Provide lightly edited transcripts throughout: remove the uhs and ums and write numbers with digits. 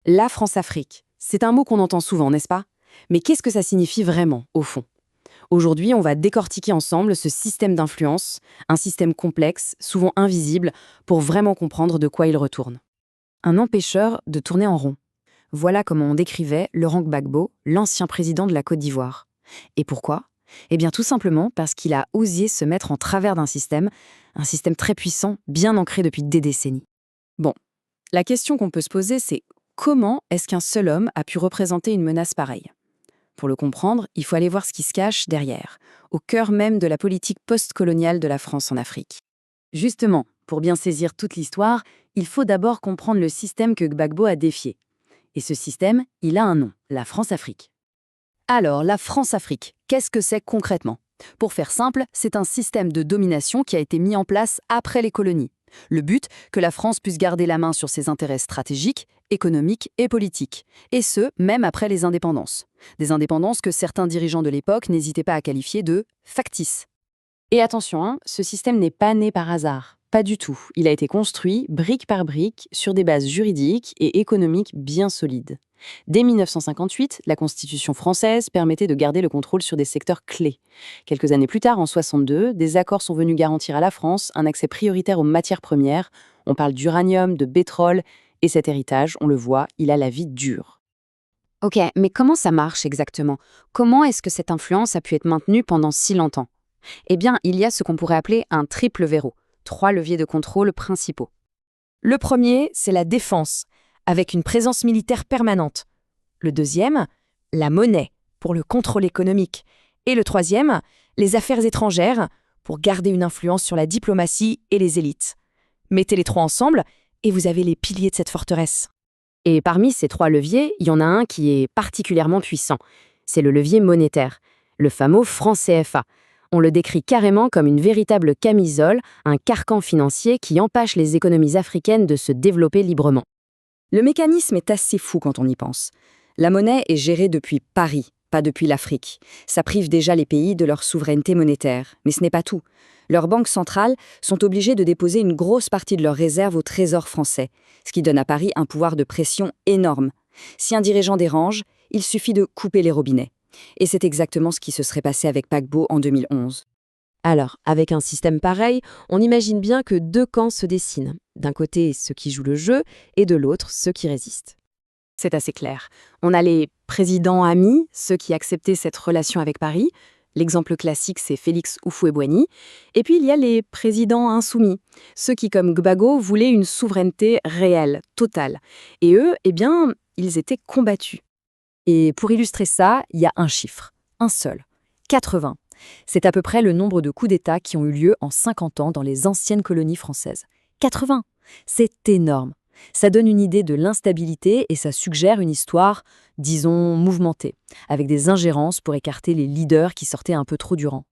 La France-Afrique, c'est un mot qu'on entend souvent, n'est-ce pas? Mais qu'est-ce que ça signifie vraiment, au fond? Aujourd'hui, on va décortiquer ensemble ce système d'influence, un système complexe, souvent invisible, pour vraiment comprendre de quoi il retourne. Un empêcheur de tourner en rond. Voilà comment on décrivait Laurent Gbagbo, l'ancien président de la Côte d'Ivoire. Et pourquoi? Eh bien tout simplement parce qu'il a osé se mettre en travers d'un système, un système très puissant, bien ancré depuis des décennies. Bon, la question qu'on peut se poser, c'est comment est-ce qu'un seul homme a pu représenter une menace pareille? Pour le comprendre, il faut aller voir ce qui se cache derrière, au cœur même de la politique post-coloniale de la France en Afrique. Justement, pour bien saisir toute l'histoire, il faut d'abord comprendre le système que Gbagbo a défié. Et ce système, il a un nom, la France-Afrique. Alors, la France-Afrique, qu'est-ce que c'est concrètement? Pour faire simple, c'est un système de domination qui a été mis en place après les colonies. Le but, que la France puisse garder la main sur ses intérêts stratégiques, économiques et politiques. Et ce, même après les indépendances. Des indépendances que certains dirigeants de l'époque n'hésitaient pas à qualifier de factices. Et attention, ce système n'est pas né par hasard. Pas du tout. Il a été construit, brique par brique, sur des bases juridiques et économiques bien solides. Dès 1958, la Constitution française permettait de garder le contrôle sur des secteurs clés. Quelques années plus tard, en 1962, des accords sont venus garantir à la France un accès prioritaire aux matières premières. On parle d'uranium, de pétrole, et cet héritage, on le voit, il a la vie dure. Ok, mais comment ça marche exactement? Comment est-ce que cette influence a pu être maintenue pendant si longtemps? Eh bien, il y a ce qu'on pourrait appeler un triple verrou, 3 leviers de contrôle principaux. Le premier, c'est la défense, avec une présence militaire permanente. Le deuxième, la monnaie, pour le contrôle économique. Et le troisième, les affaires étrangères, pour garder une influence sur la diplomatie et les élites. Mettez les trois ensemble, et vous avez les piliers de cette forteresse. Et parmi ces 3 leviers, il y en a un qui est particulièrement puissant. C'est le levier monétaire, le fameux franc CFA. On le décrit carrément comme une véritable camisole, un carcan financier qui empêche les économies africaines de se développer librement. Le mécanisme est assez fou quand on y pense. La monnaie est gérée depuis Paris, pas depuis l'Afrique. Ça prive déjà les pays de leur souveraineté monétaire. Mais ce n'est pas tout. Leurs banques centrales sont obligées de déposer une grosse partie de leurs réserves au Trésor français, ce qui donne à Paris un pouvoir de pression énorme. Si un dirigeant dérange, il suffit de couper les robinets. Et c'est exactement ce qui se serait passé avec Gbagbo en 2011. Alors, avec un système pareil, on imagine bien que 2 camps se dessinent. D'un côté, ceux qui jouent le jeu, et de l'autre, ceux qui résistent. C'est assez clair. On a les présidents amis, ceux qui acceptaient cette relation avec Paris. L'exemple classique, c'est Félix Houphouët-Boigny. Et puis, il y a les présidents insoumis, ceux qui, comme Gbagbo, voulaient une souveraineté réelle, totale. Et eux, eh bien, ils étaient combattus. Et pour illustrer ça, il y a un chiffre, un seul, 80. C'est à peu près le nombre de coups d'État qui ont eu lieu en 50 ans dans les anciennes colonies françaises. 80! C'est énorme. Ça donne une idée de l'instabilité et ça suggère une histoire, disons, mouvementée, avec des ingérences pour écarter les leaders qui sortaient un peu trop du rang.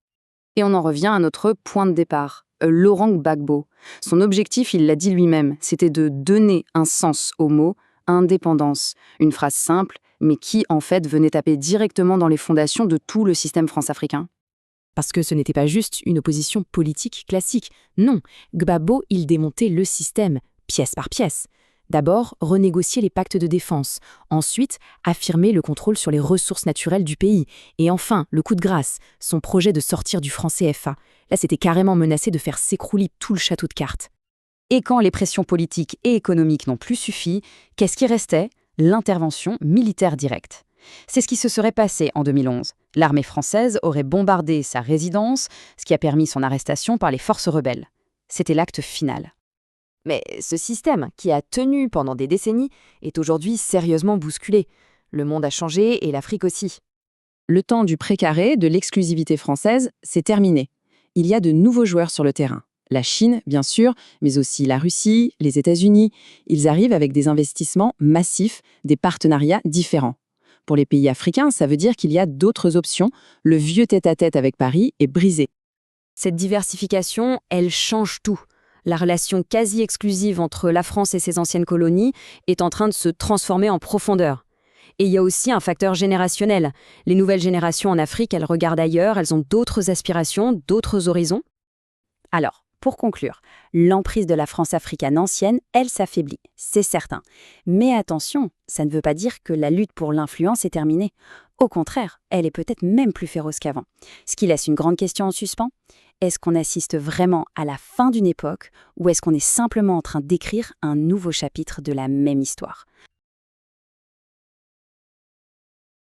Et on en revient à notre point de départ, Laurent Gbagbo. Son objectif, il l'a dit lui-même, c'était de donner un sens au mot « indépendance ». Une phrase simple, mais qui, en fait, venait taper directement dans les fondations de tout le système france-africain. Parce que ce n'était pas juste une opposition politique classique. Non, Gbagbo, il démontait le système, pièce par pièce. D'abord, renégocier les pactes de défense. Ensuite, affirmer le contrôle sur les ressources naturelles du pays. Et enfin, le coup de grâce, son projet de sortir du franc CFA. Là, c'était carrément menacé de faire s'écrouler tout le château de cartes. Et quand les pressions politiques et économiques n'ont plus suffi, qu'est-ce qui restait? L'intervention militaire directe. C'est ce qui se serait passé en 2011. L'armée française aurait bombardé sa résidence, ce qui a permis son arrestation par les forces rebelles. C'était l'acte final. Mais ce système, qui a tenu pendant des décennies, est aujourd'hui sérieusement bousculé. Le monde a changé et l'Afrique aussi. Le temps du précaré, de l'exclusivité française, c'est terminé. Il y a de nouveaux joueurs sur le terrain. La Chine, bien sûr, mais aussi la Russie, les États-Unis. Ils arrivent avec des investissements massifs, des partenariats différents. Pour les pays africains, ça veut dire qu'il y a d'autres options. Le vieux tête-à-tête avec Paris est brisé. Cette diversification, elle change tout. La relation quasi exclusive entre la France et ses anciennes colonies est en train de se transformer en profondeur. Et il y a aussi un facteur générationnel. Les nouvelles générations en Afrique, elles regardent ailleurs, elles ont d'autres aspirations, d'autres horizons. Alors, Pour conclure, l'emprise de la France africaine ancienne, elle s'affaiblit, c'est certain. Mais attention, ça ne veut pas dire que la lutte pour l'influence est terminée. Au contraire, elle est peut-être même plus féroce qu'avant. Ce qui laisse une grande question en suspens. Est-ce qu'on assiste vraiment à la fin d'une époque ou est-ce qu'on est simplement en train d'écrire un nouveau chapitre de la même histoire ?